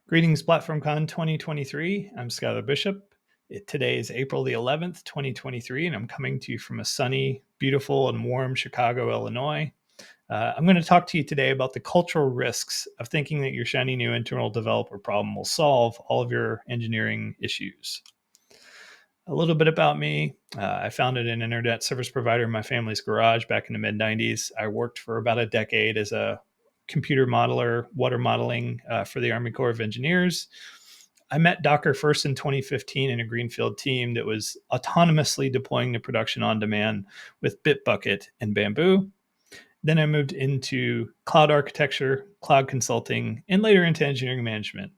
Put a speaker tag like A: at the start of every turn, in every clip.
A: Greetings, PlatformCon 2023. I'm Skylar Bishop. Today is April the 11th, 2023, and I'm coming to you from a sunny, beautiful, and warm Chicago, Illinois. I'm going to talk to you today about the cultural risks of thinking that your shiny new internal developer problem will solve all of your engineering issues. A little bit about me. I founded an internet service provider in my family's garage back in the mid-90s. I worked for about a decade as a computer modeler, water modeling for the Army Corps of Engineers. I met Docker first in 2015 in a greenfield team that was autonomously deploying to production on demand with Bitbucket and Bamboo. Then I moved into cloud architecture, cloud consulting, and later into engineering management.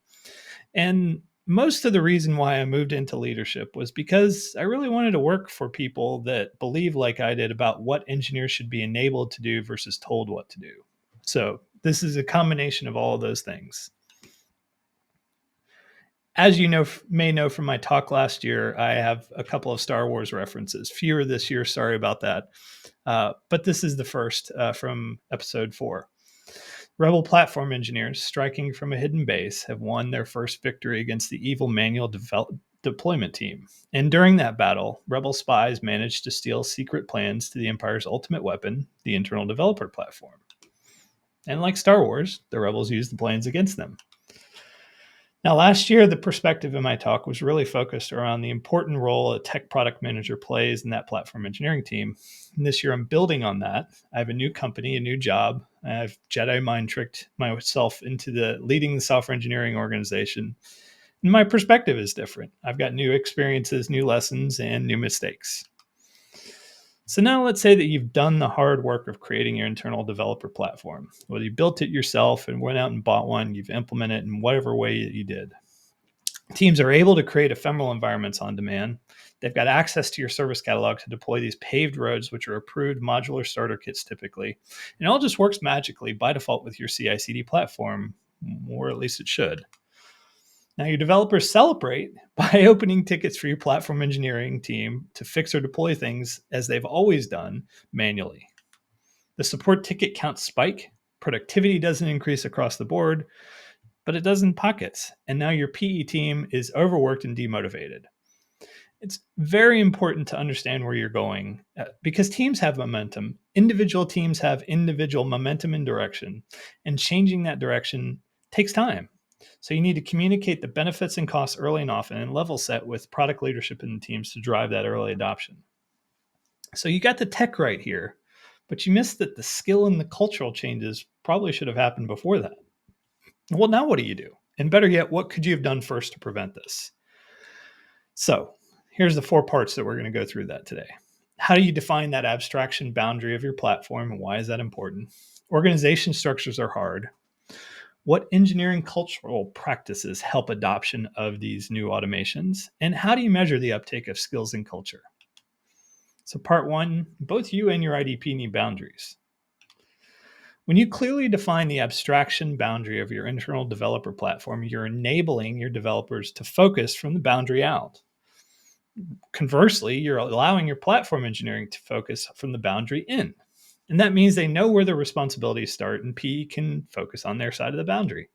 A: And most of the reason why I moved into leadership was because I really wanted to work for people that believe like I did about what engineers should be enabled to do versus told what to do. So this is a combination of all of those things. As you may know from my talk last year, I have a couple of Star Wars references. Fewer this year, sorry about that. But this is the first from episode 4. Rebel platform engineers striking from a hidden base have won their first victory against the evil manual deployment team. And during that battle, Rebel spies managed to steal secret plans to the Empire's ultimate weapon, the internal developer platform. And like Star Wars, the Rebels used the plans against them. Now, last year, the perspective in my talk was really focused around the important role a tech product manager plays in that platform engineering team. And this year, I'm building on that. I have a new company, a new job. I've Jedi mind tricked myself into leading the software engineering organization. And my perspective is different. I've got new experiences, new lessons, and new mistakes. So now let's say that you've done the hard work of creating your internal developer platform. Whether you built it yourself and went out and bought one, you've implemented it in whatever way you did. Teams are able to create ephemeral environments on demand. They've got access to your service catalog to deploy these paved roads, which are approved modular starter kits typically. And it all just works magically by default with your CI/CD platform, or at least it should. Now, your developers celebrate by opening tickets for your platform engineering team to fix or deploy things as they've always done manually. The support ticket counts spike, productivity doesn't increase across the board, but it does in pockets. And now your PE team is overworked and demotivated. It's very important to understand where you're going because teams have momentum. Individual teams have individual momentum and direction, and changing that direction takes time. So you need to communicate the benefits and costs early and often and level set with product leadership in the teams to drive that early adoption. So you got the tech right here, but you missed that the skill and the cultural changes probably should have happened before that. Well, now what do you do? And better yet, what could you have done first to prevent this? So here's the 4 parts that we're going to go through that today. How do you define that abstraction boundary of your platform and why is that important? Organization structures are hard. What engineering cultural practices help adoption of these new automations? And how do you measure the uptake of skills and culture? So part 1, both you and your IDP need boundaries. When you clearly define the abstraction boundary of your internal developer platform, you're enabling your developers to focus from the boundary out. Conversely, you're allowing your platform engineering to focus from the boundary in. And that means they know where their responsibilities start and PE can focus on their side of the boundary.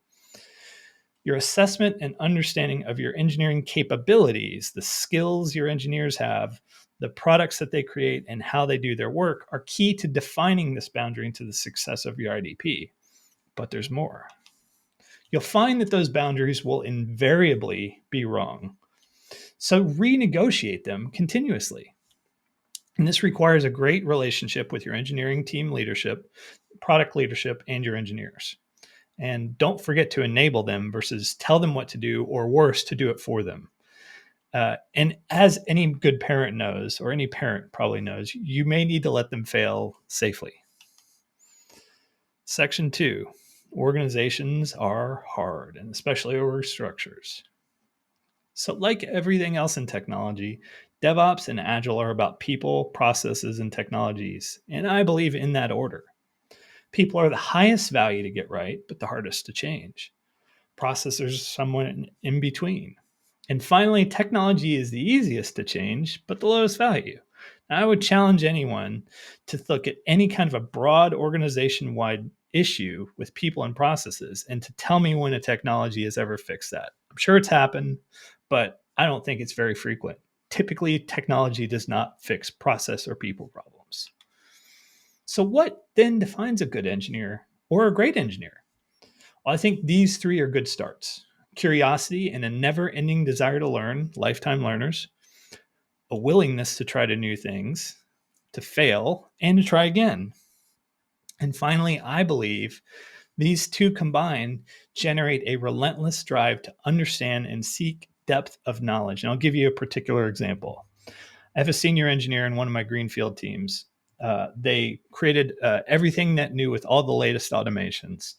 A: Your assessment and understanding of your engineering capabilities, the skills your engineers have, the products that they create, and how they do their work are key to defining this boundary into the success of your IDP. But there's more. You'll find that those boundaries will invariably be wrong. So renegotiate them continuously. And this requires a great relationship with your engineering team leadership, product leadership, and your engineers. And don't forget to enable them versus tell them what to do, or worse, to do it for them. And as any good parent knows, or any parent probably knows, you may need to let them fail safely. Section 2, organizations are hard, and especially org structures. So like everything else in technology, DevOps and Agile are about people, processes, and technologies. And I believe in that order. People are the highest value to get right, but the hardest to change. Processes are somewhat in between. And finally, technology is the easiest to change, but the lowest value. Now, I would challenge anyone to look at any kind of a broad organization-wide issue with people and processes and to tell me when a technology has ever fixed that. I'm sure it's happened, but I don't think it's very frequent. Typically, technology does not fix process or people problems. So, what then defines a good engineer or a great engineer? Well, I think these three are good starts: curiosity and a never ending desire to learn, lifetime learners, a willingness to try to new things, to fail, and to try again. And finally, I believe these two combined generate a relentless drive to understand and seek depth of knowledge. And I'll give you a particular example. I have a senior engineer in one of my greenfield teams. They created everything net new with all the latest automations.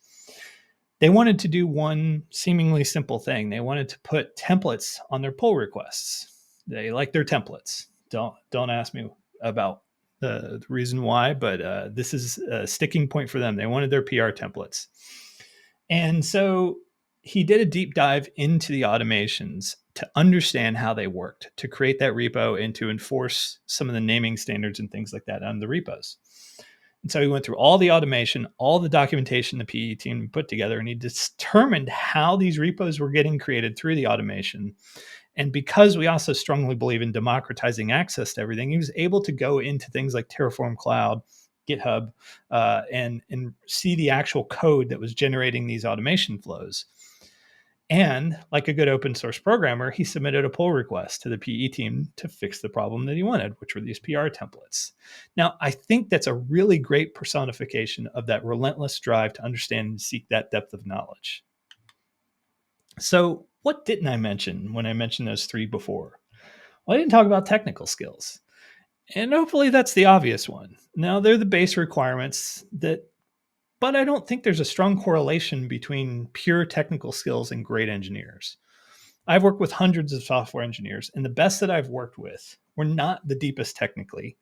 A: They wanted to do one seemingly simple thing. They wanted to put templates on their pull requests. They like their templates. Don't ask me about the reason why, but this is a sticking point for them. They wanted their PR templates. And so he did a deep dive into the automations to understand how they worked, to create that repo and to enforce some of the naming standards and things like that on the repos. And so he went through all the automation, all the documentation the PE team put together, and he determined how these repos were getting created through the automation. And because we also strongly believe in democratizing access to everything, he was able to go into things like Terraform Cloud, GitHub, and see the actual code that was generating these automation flows. And like a good open source programmer, he submitted a pull request to the PE team to fix the problem that he wanted, which were these PR templates. Now, I think that's a really great personification of that relentless drive to understand and seek that depth of knowledge. So, what didn't I mention when I mentioned those three before? Well, I didn't talk about technical skills. And hopefully that's the obvious one. Now, they're the base requirements but I don't think there's a strong correlation between pure technical skills and great engineers. I've worked with hundreds of software engineers, and the best that I've worked with were not the deepest technically,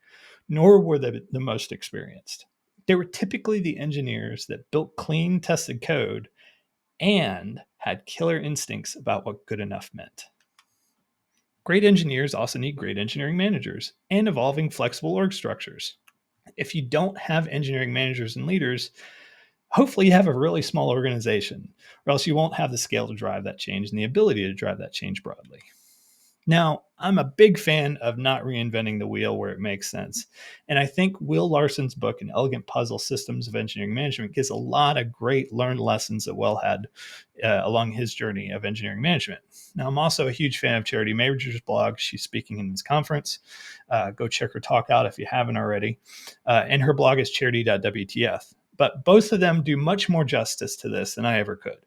A: nor were they the most experienced. They were typically the engineers that built clean, tested code and had killer instincts about what good enough meant. Great engineers also need great engineering managers and evolving flexible org structures. If you don't have engineering managers and leaders, hopefully you have a really small organization, or else you won't have the scale to drive that change and the ability to drive that change broadly. Now, I'm a big fan of not reinventing the wheel where it makes sense. And I think Will Larson's book, An Elegant Puzzle: Systems of Engineering Management, gives a lot of great learned lessons that Will had along his journey of engineering management. Now, I'm also a huge fan of Charity Major's blog. She's speaking in this conference. Go check her talk out if you haven't already. And her blog is charity.wtf. But both of them do much more justice to this than I ever could.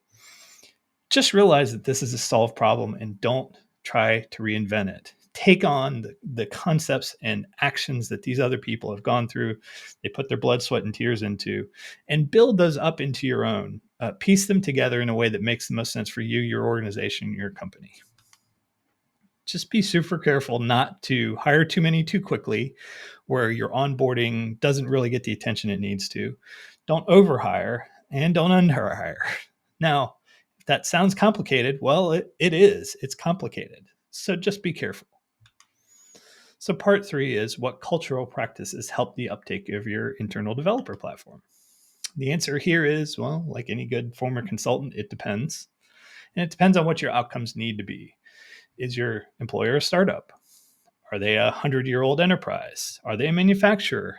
A: Just realize that this is a solved problem and don't try to reinvent it. Take on the concepts and actions that these other people have gone through, they put their blood, sweat, and tears into, and build those up into your own. Piece them together in a way that makes the most sense for you, your organization, your company. Just be super careful not to hire too many too quickly, where your onboarding doesn't really get the attention it needs to. Don't overhire and don't underhire. Now, if that sounds complicated, well, it is. It's complicated. So just be careful. So part 3 is, what cultural practices help the uptake of your internal developer platform? The answer here is, well, like any good former consultant, it depends. And it depends on what your outcomes need to be. Is your employer a startup? Are they a 100-year-old enterprise? Are they a manufacturer?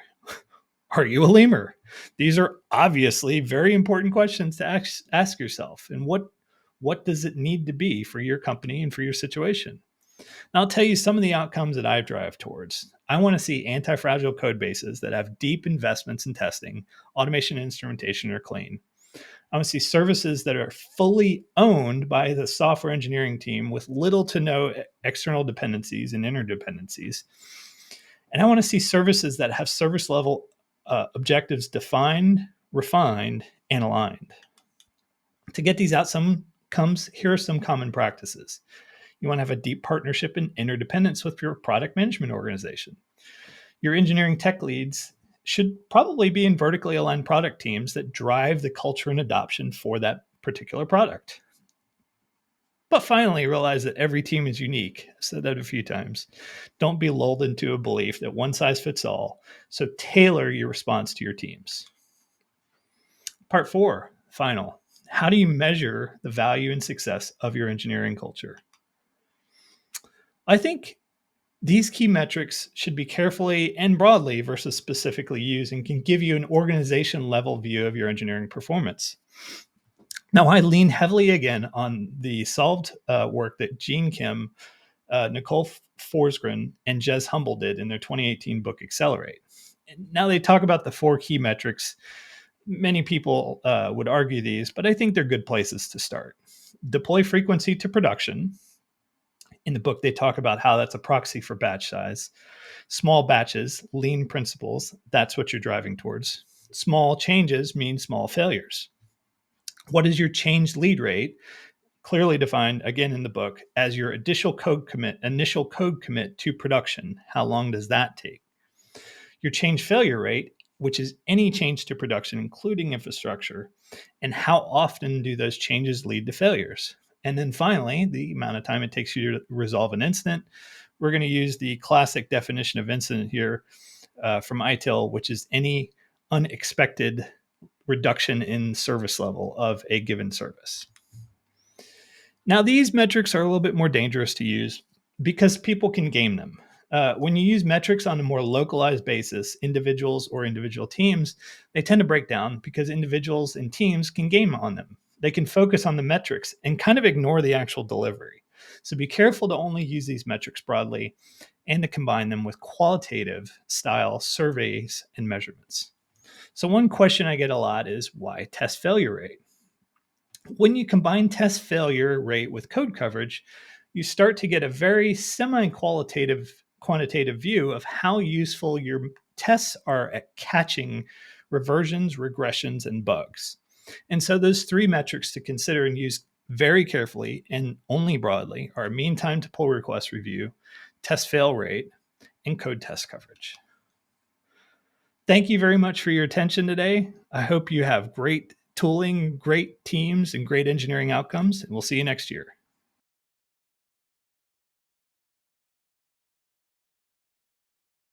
A: Are you a lemur? These are obviously very important questions to ask yourself. And what does it need to be for your company and for your situation? And I'll tell you some of the outcomes that I drive towards. I want to see anti-fragile code bases that have deep investments in testing, automation, and instrumentation are clean. I want to see services that are fully owned by the software engineering team with little to no external dependencies and interdependencies. And I want to see services that have service level objectives defined, refined, and aligned. To get these outcomes, here are some common practices. You want to have a deep partnership and interdependence with your product management organization. Your engineering tech leads should probably be in vertically aligned product teams that drive the culture and adoption for that particular product. But finally, realize that every team is unique. I've said that a few times. Don't be lulled into a belief that one size fits all. So tailor your response to your teams. Part 4, final. How do you measure the value and success of your engineering culture? I think these key metrics should be carefully and broadly versus specifically used and can give you an organization level view of your engineering performance. Now, I lean heavily again on the solved work that Gene Kim, Nicole Forsgren, and Jez Humble did in their 2018 book Accelerate. And now they talk about the 4 key metrics. Many people would argue these, but I think they're good places to start. Deploy frequency to production. In the book, they talk about how that's a proxy for batch size. Small batches, lean principles, that's what you're driving towards. Small changes mean small failures. What is your change lead rate? Clearly defined again in the book as your initial code commit to production. How long does that take? Your change failure rate, which is any change to production, including infrastructure, and how often do those changes lead to failures? And then finally, the amount of time it takes you to resolve an incident. We're going to use the classic definition of incident here from ITIL, which is any unexpected reduction in service level of a given service. Now, these metrics are a little bit more dangerous to use because people can game them. When you use metrics on a more localized basis, individuals or individual teams, they tend to break down because individuals and teams can game on them. They can focus on the metrics and kind of ignore the actual delivery. So be careful to only use these metrics broadly and to combine them with qualitative style surveys and measurements. So one question I get a lot is why test failure rate? When you combine test failure rate with code coverage, you start to get a very semi-quantitative view of how useful your tests are at catching reversions, regressions, and bugs. And so those 3 metrics to consider and use very carefully and only broadly are mean time to pull request review, test fail rate, and code test coverage. Thank you very much for your attention today. I hope you have great tooling, great teams, and great engineering outcomes, and we'll see you next year.